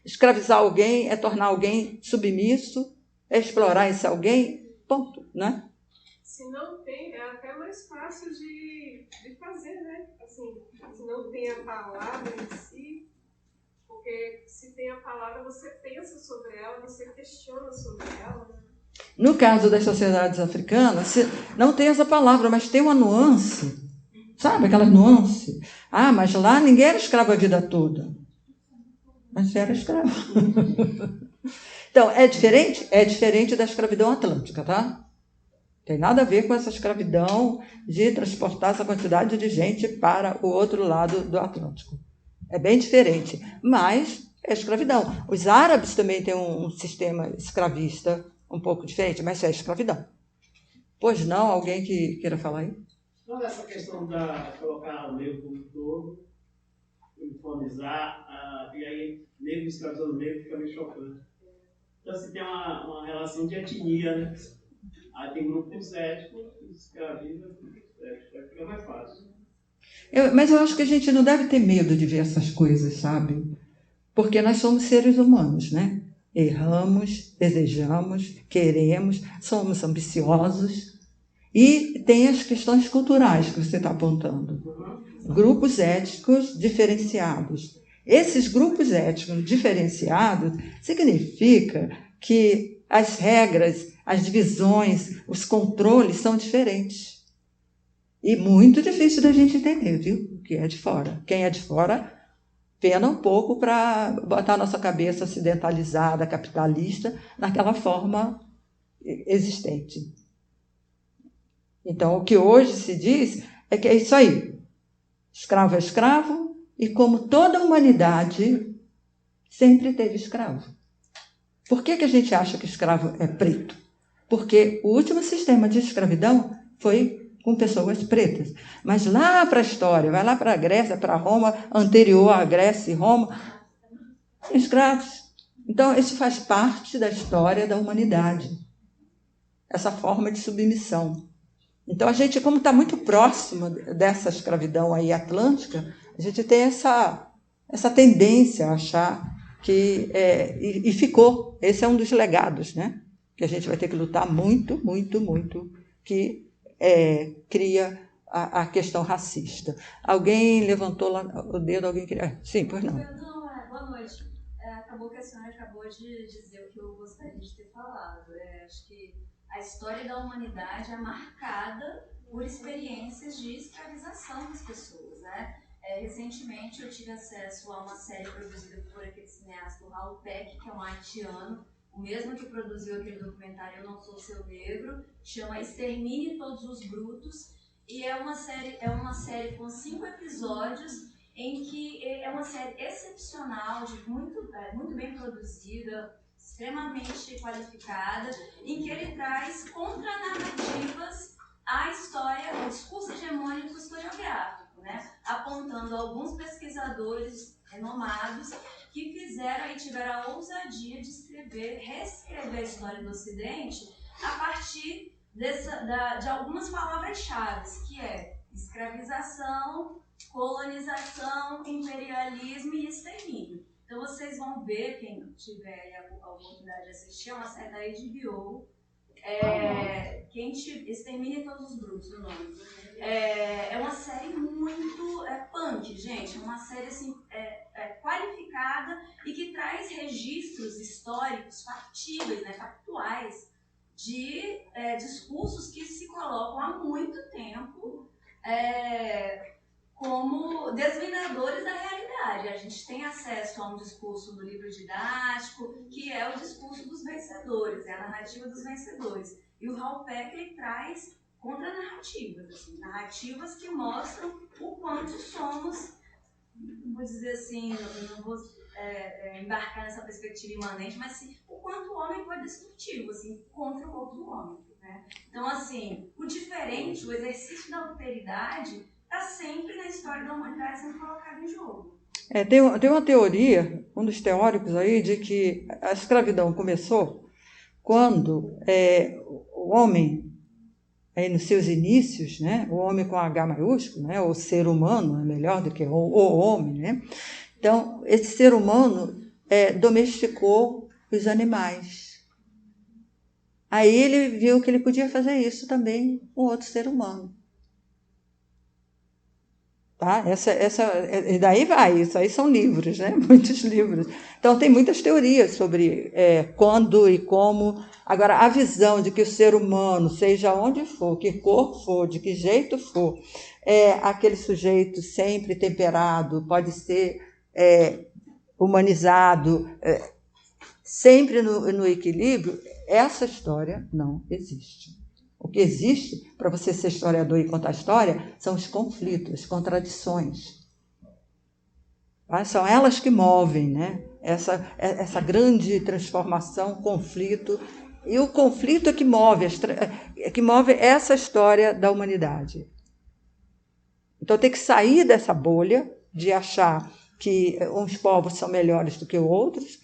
escravizar alguém é tornar alguém submisso, é explorar esse alguém, ponto, né? Se não tem, é até mais fácil de fazer, né? Assim, se não tem a palavra em si, porque se tem a palavra, você pensa sobre ela, você questiona sobre ela, né? No caso das sociedades africanas, não tem essa palavra, mas tem uma nuance. Sabe aquela nuance? Ah, mas lá ninguém era escravo a vida toda. Mas era escravo. Então, é diferente? É diferente da escravidão atlântica, tá? Tem nada a ver com essa escravidão de transportar essa quantidade de gente para o outro lado do Atlântico. É bem diferente, mas é escravidão. Os árabes também têm um sistema escravista um pouco diferente, mas é escravidão. Pois não, alguém que queira falar aí? Não, essa questão de colocar o negro como todo, uniformizar, e aí negro escravizando negro fica meio chocante. Então, você tem uma relação de etnia, né? Aí tem grupos étnicos que escravizam grupos étnicos, aí fica mais fácil. Mas eu acho que a gente não deve ter medo de ver essas coisas, sabe? Porque nós somos seres humanos, né? Erramos, desejamos, queremos, somos ambiciosos. E tem as questões culturais que você está apontando. Grupos étnicos diferenciados. Esses grupos étnicos diferenciados significa que as regras, as divisões, os controles são diferentes. E muito difícil da gente entender, viu? Que é de fora. Quem é de fora pena um pouco para botar a nossa cabeça ocidentalizada, capitalista, naquela forma existente. Então, o que hoje se diz é que é isso aí. Escravo é escravo, e como toda a humanidade sempre teve escravo. Por que a gente acha que escravo é preto? Porque o último sistema de escravidão foi com pessoas pretas. Mas lá para a história, vai lá para a Grécia, para Roma, anterior à Grécia e Roma, escravos. Então, isso faz parte da história da humanidade. Essa forma de submissão. Então, a gente, como está muito próximo dessa escravidão aí atlântica, a gente tem essa tendência a achar que... e ficou. Esse é um dos legados, né? Que a gente vai ter que lutar muito, muito, muito, que cria a questão racista. Alguém levantou lá o dedo, alguém queria... Sim, pois não. Boa noite. Acabou que a senhora acabou de dizer o que eu gostaria de ter falado. Acho que a história da humanidade é marcada por experiências de escravização das pessoas, né? Recentemente eu tive acesso a uma série produzida por aquele cineasta, o Raul Peck, que é um haitiano, o mesmo que produziu aquele documentário Eu Não Sou Seu Negro, chama Extermine Todos os Brutos, e é uma série com 5 episódios, em que é uma série excepcional, muito bem produzida, extremamente qualificada, em que ele traz contranarrativas à história, ao discurso hegemônico historiográfico, né? Apontando alguns pesquisadores renomados que fizeram e tiveram a ousadia de reescrever a história do Ocidente a partir de algumas palavras-chave, que é escravização, colonização, imperialismo e extermínio. Então vocês vão ver, quem tiver a oportunidade de assistir, é uma série da HBO, Extermine Todos os Brutos, o nome. É uma série muito punk, gente, é uma série assim, qualificada e que traz registros históricos factíveis, né, factuais, de discursos que se colocam há muito tempo como desvendadores da realidade. A gente tem acesso a um discurso do livro didático, que é o discurso dos vencedores, é a narrativa dos vencedores. E o Raul Peck, ele traz contranarrativas, assim, narrativas que mostram o quanto somos, vou dizer assim, não vou embarcar nessa perspectiva imanente, mas assim, o quanto o homem foi destrutivo, assim, contra o outro homem, né? Então, assim, o diferente, o exercício da alteridade, está sempre na história da humanidade sendo colocado em jogo. Tem uma teoria, um dos teóricos aí, de que a escravidão começou quando o homem, aí nos seus inícios, né, o homem com H maiúsculo, né, o ser humano é melhor do que o homem, né? Então, esse ser humano domesticou os animais. Aí ele viu que ele podia fazer isso também com outro ser humano. Tá? E daí vai, isso aí são livros, né? Muitos livros. Então, tem muitas teorias sobre quando e como. Agora, a visão de que o ser humano, seja onde for, que cor for, de que jeito for, aquele sujeito sempre temperado, pode ser humanizado, sempre no equilíbrio, essa história não existe. O que existe, para você ser historiador e contar história, são os conflitos, as contradições. Tá? São elas que movem, né? Essa grande transformação, conflito. E o conflito é que move essa história da humanidade. Então tem que sair dessa bolha de achar que uns povos são melhores do que outros,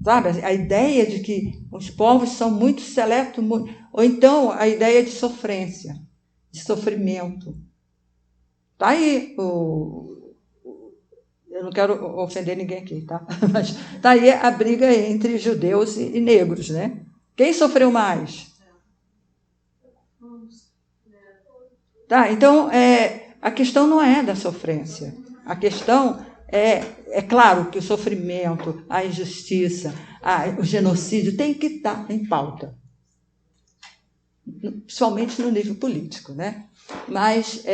Sabe? A ideia de que os povos são muito seletos, ou então a ideia de sofrência, de sofrimento. Está aí, eu não quero ofender ninguém aqui, tá? Mas está aí a briga entre judeus e negros, né? Quem sofreu mais? Tá, então, a questão não é da sofrência. A questão é claro que o sofrimento, a injustiça, o genocídio tem que estar em pauta. Principalmente no nível político, né? Mas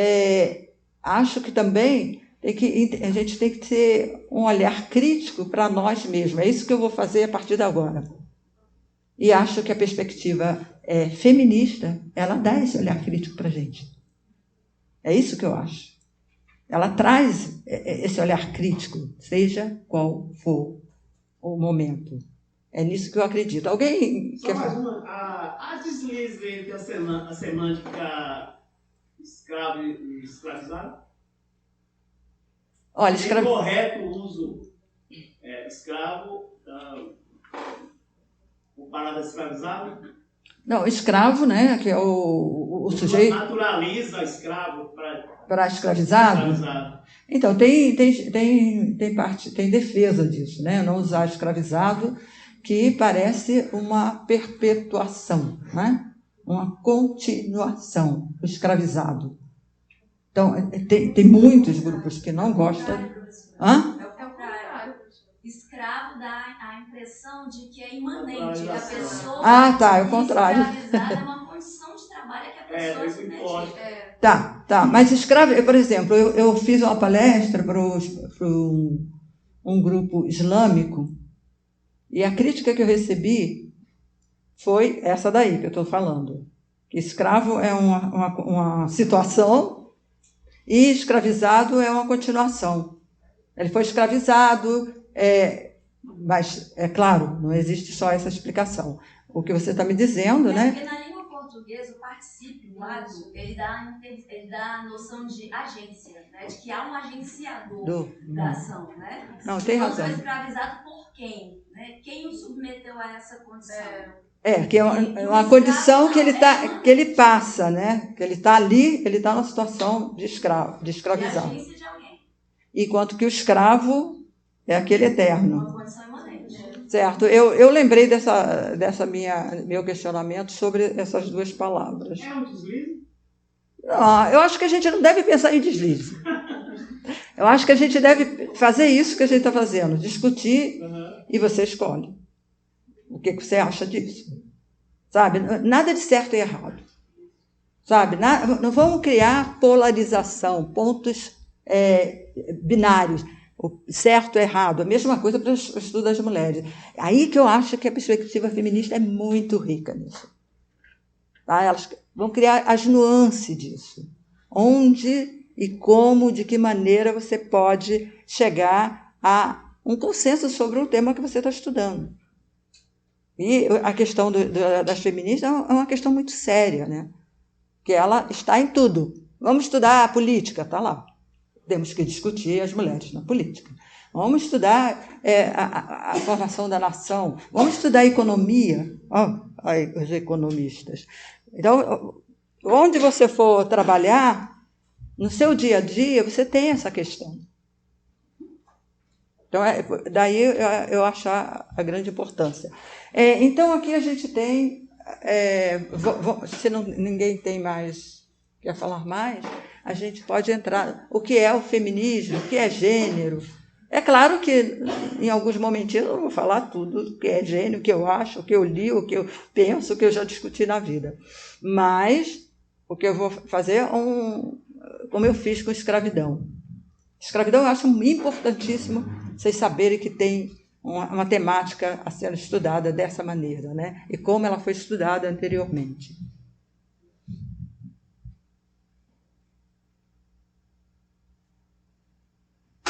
acho que também a gente tem que ter um olhar crítico para nós mesmos. É isso que eu vou fazer a partir de agora. E acho que a perspectiva feminista, ela dá esse olhar crítico para a gente. É isso que eu acho. Ela traz esse olhar crítico, seja qual for o momento. É nisso que eu acredito. Alguém Só quer mais falar? uma. A deslize entre a semântica escravo e escravizado? Olha, É correto o uso escravo comparado a escravizado? Não, escravo, né, que é o sujeito Naturaliza escravo para escravizado. Então, tem defesa disso, né? Não usar escravizado, que parece uma perpetuação, né? Uma continuação, o escravizado. Então, tem muitos grupos que não gostam. Hã? É o contrário. Escravo dá a impressão de que é imanente. A pessoa É o contrário. escravizada é uma condição de trabalho que a pessoa se mete. Tá. Mas escravo, por exemplo, eu fiz uma palestra para um grupo islâmico e a crítica que eu recebi foi essa daí que eu estou falando. Que escravo é uma situação e escravizado é uma continuação. Ele foi escravizado, mas, é claro, não existe só essa explicação. O que você está me dizendo, né? Porque na língua portuguesa, o particípio, o ato, ele dá a noção de agência, né? De que há um agenciador da ação, né? Não, tem razão. Então, foi escravizado por quem? Né? Quem o submeteu a essa condição? Que é uma condição que ele passa, né? Que ele está ali, ele está numa situação de escravizado. De agência de alguém. Enquanto que o escravo é aquele eterno. Uma condição imanente. Certo. Eu lembrei meu questionamento sobre essas duas palavras. É um deslize? Não, eu acho que a gente não deve pensar em deslize. Eu acho que a gente deve fazer isso que a gente está fazendo, discutir, e você escolhe. O que você acha disso? Sabe? Nada de certo e errado. Sabe? Não vamos criar polarização, pontos binários, o certo e errado. A mesma coisa para o estudo das mulheres. Aí que eu acho que a perspectiva feminista é muito rica nisso. Tá? Elas vão criar as nuances disso. Onde e como, de que maneira você pode chegar a um consenso sobre o tema que você está estudando. E a questão das feministas é uma questão muito séria, né? Que ela está em tudo. Vamos estudar a política, está lá. Temos que discutir as mulheres na política. Vamos estudar a formação da nação. Vamos estudar a economia. Aí, os economistas. Então, onde você for trabalhar, no seu dia a dia, você tem essa questão. Então, daí eu acho a grande importância. Então, aqui a gente tem, se ninguém tem mais, quer falar mais, a gente pode entrar. O que é o feminismo, o que é gênero. É claro que, em alguns momentinhos, eu não vou falar tudo o que é gênero, o que eu acho, o que eu li, o que eu penso, o que eu já discuti na vida. Mas, o que eu vou fazer é como eu fiz com escravidão. Escravidão eu acho importantíssimo vocês saberem que tem uma temática a ser estudada dessa maneira, né? E como ela foi estudada anteriormente.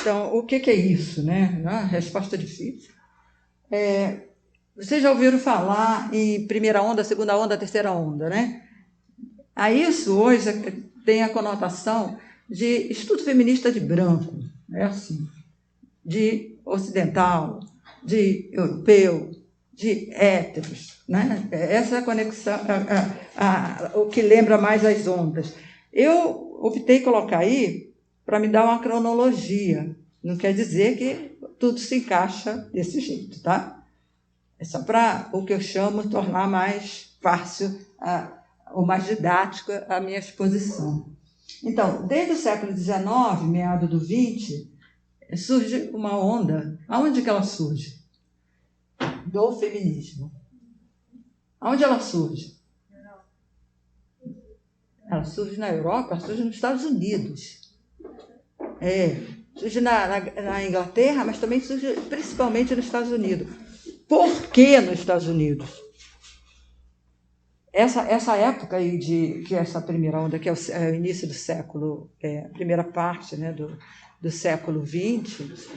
Então, o que é isso, né? Resposta difícil. Vocês já ouviram falar em primeira onda, segunda onda, terceira onda, né? A isso hoje tem a conotação de estudo feminista de branco, assim, de ocidental, de europeu, de héteros, né? Essa conexão, o que lembra mais as ondas. Eu optei colocar aí para me dar uma cronologia. Não quer dizer que tudo se encaixa desse jeito, tá? É só para o que eu chamo tornar mais fácil ou mais didática a minha exposição. Então, desde o século XIX, meado do XX, surge uma onda. Aonde que ela surge? Do feminismo. Aonde ela surge? Ela surge na Europa, surge nos Estados Unidos. Surge na Inglaterra, mas também surge principalmente nos Estados Unidos. Por que nos Estados Unidos? Essa época aí que essa primeira onda, que é o início do século, a primeira parte, né, do século XX,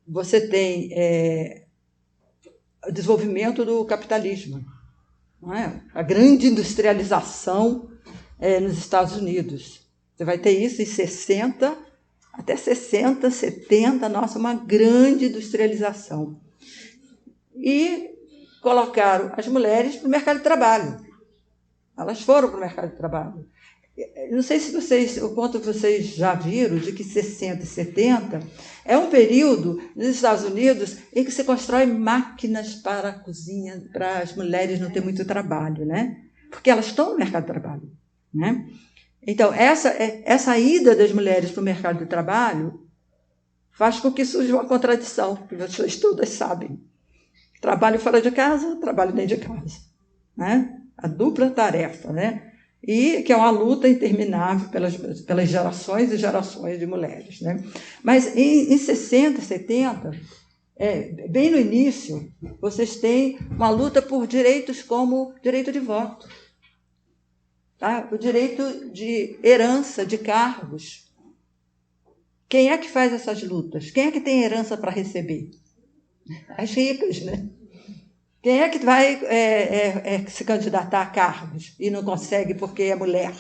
você tem o desenvolvimento do capitalismo, não é? A grande industrialização nos Estados Unidos. Você vai ter isso em 60, até 60, 70, nossa, uma grande industrialização. E colocaram as mulheres para o mercado de trabalho. Elas foram para o mercado de trabalho. Não sei se o quanto vocês já viram de que 60 e 70 é um período nos Estados Unidos em que se constrói máquinas para a cozinha, para as mulheres não ter muito trabalho, né? Porque elas estão no mercado de trabalho, né? Então, essa ida das mulheres para o mercado de trabalho faz com que surja uma contradição, que vocês todas sabem. Trabalho fora de casa, trabalho dentro de casa, né? A dupla tarefa, né? E que é uma luta interminável pelas gerações e gerações de mulheres, né? Mas em 60, 70, bem no início, vocês têm uma luta por direitos como direito de voto, tá? O direito de herança de cargos. Quem é que faz essas lutas? Quem é que tem herança para receber? As ricas, né? Quem é que vai se candidatar a cargos e não consegue porque é mulher?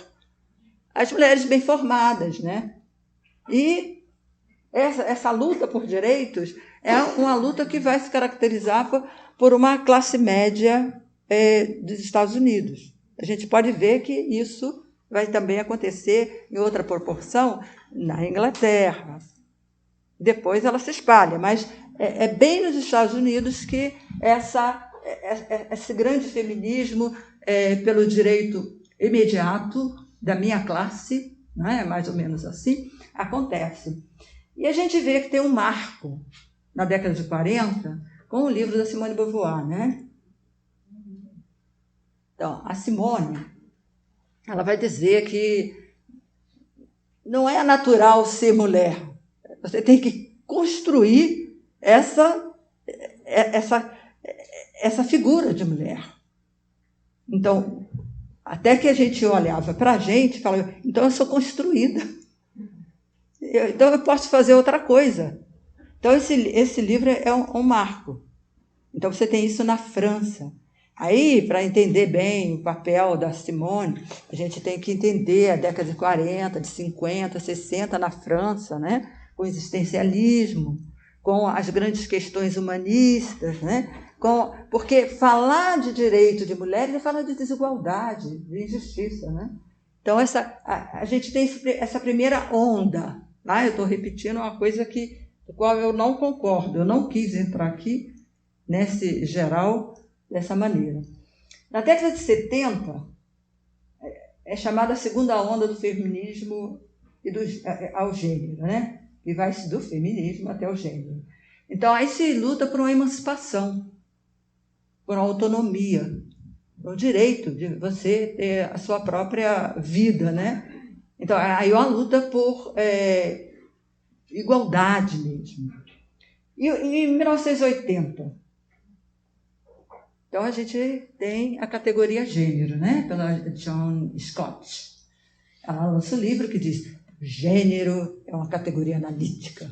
As mulheres bem formadas, né? E essa luta por direitos é uma luta que vai se caracterizar por uma classe média dos Estados Unidos. A gente pode ver que isso vai também acontecer em outra proporção na Inglaterra. Depois ela se espalha, mas é bem nos Estados Unidos que esse grande feminismo pelo direito imediato da minha classe, né, mais ou menos assim, acontece. E a gente vê que tem um marco na década de 40 com o livro da Simone de Beauvoir, né? Então, a Simone, ela vai dizer que não é natural ser mulher. Você tem que construir essa figura de mulher. Então, até que a gente olhava para a gente e falava, então eu sou construída. Então eu posso fazer outra coisa. Então esse livro é um marco. Então você tem isso na França. Aí, para entender bem o papel da Simone, a gente tem que entender a década de 40, de 50, 60 na França, né? Com o existencialismo, com as grandes questões humanistas, né? Porque falar de direito de mulheres é falar de desigualdade, de injustiça, né? Então, a gente tem essa primeira onda. Tá? Eu estou repetindo uma coisa com a qual eu não concordo. Eu não quis entrar aqui nesse geral dessa maneira. Na década de 70, é chamada a segunda onda do feminismo ao gênero, né? E vai do feminismo até o gênero. Então, aí se luta por uma emancipação, por uma autonomia, por o direito de você ter a sua própria vida, né? Então, aí uma luta por igualdade mesmo. E em 1980, então a gente tem a categoria gênero, né? Pela Joan Scott. Ela lança um livro que diz: gênero é uma categoria analítica.